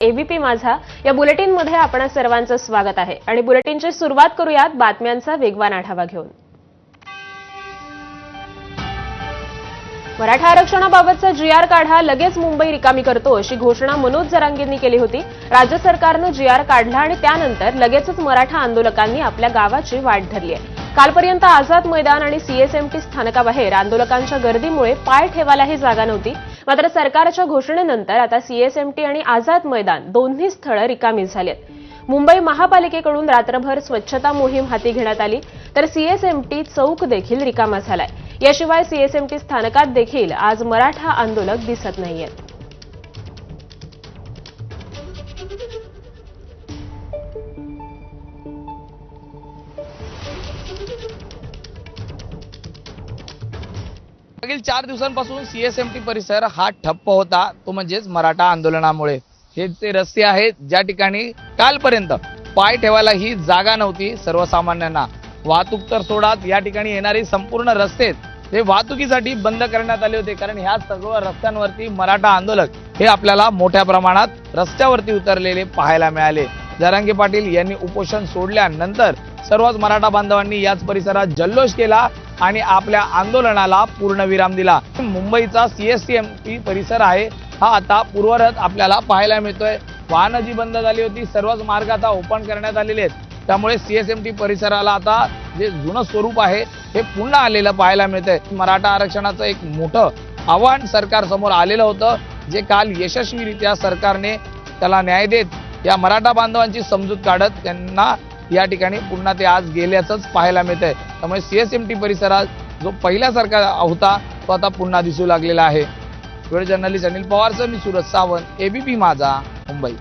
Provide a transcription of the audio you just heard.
ABP माझा या बुलेटिनमध्ये आपणा सर्वांचं स्वागत आहे आणि बुलेटिनची सुरुवात करूयात बातम्यांचा वेगवान आढावा घेऊन। मराठा आरक्षणाबाबतचा जीआर काढा, लगेच मुंबई रिकामी करतो अशी घोषणा मनोज जरांगेंनी केली होती। राज्य सरकारनं जीआर काढला आणि त्यानंतर लगेचच मराठा आंदोलकांनी आपल्या गावाची वाट धरली आहे। कालपर्यंत आझाद मैदान आणि सीएसएमटी स्थानकाबाहेर आंदोलकांच्या गर्दीमुळे पाय ठेवायलाही जागा नव्हती। मात्र सरकारच्या घोषणेनंतर आता सीएसएमटी आणि आझाद मैदान दोन्ही स्थळं रिकामी झालीत। मुंबई महापालिकेकडून रात्रभर स्वच्छता मोहीम हाती घेण्यात आली, तर सीएसएमटी चौक देखील रिकामा झालाय। याशिवाय सीएसएमटी स्थानकात देखील आज मराठा आंदोलक दिसत नाहीयेत। मागील 4 दिवसांपासून सीएसएमटी परिसर हा ठप्प होता, तो म्हणजेच मराठा आंदोलनामुळे। हे ते रस्ते आहेत ज्या ठिकाणी कालपर्यंत पाय ठेवायला ही जागा नव्हती सर्वसामान्यांना। वाहतूक तर सोडात, या ठिकाणी येणारी संपूर्ण रस्ते हे वाहतुकीसाठी बंद करण्यात आले होते, कारण ह्या सर्व रस्त्यांवरती मराठा आंदोलक हे आपल्याला मोठ्या प्रमाणात रस्त्यावरती उतरलेले पाहायला मिळाले। जरांगे पाटील यांनी उपोषण सोडल्यानंतर सर्वच मराठा बांधवांनी याच परिसरात जल्लोष केला आणि आपल्या आंदोलनाला पूर्णविराम दिला। मुंबईचा सीएसएमटी परिसर आहे हा आता पूर्वरत आपल्याला पाहायला मिळतोय। वाहनं जी बंद झाली होती सर्वच मार्ग आता ओपन करण्यात आलेले आहेत, त्यामुळे सीएसएमटी परिसराला आता जे जुनं स्वरूप आहे हे पुन्हा आलेलं पाहायला मिळतंय। मराठा आरक्षणाचं एक मोठं आव्हान सरकार समोर आलेलं होतं, जे काल यशस्वीरित्या सरकारने त्याला न्याय देत या मराठा बांधवांची समजूत काढत त्यांना या ठिकाणी पुन्हा ते आज गेल्याचंच पाहायला मिळतंय। त्यामुळे सीएसएमटी परिसरात जो पहिल्यासारखा होता तो आता पुन्हा दिसू लागलेला आहे। व्हिडिओ जर्नलिस्ट अनिल पवारसह मी सूरज सावंत, एबीपी माझा, मुंबई।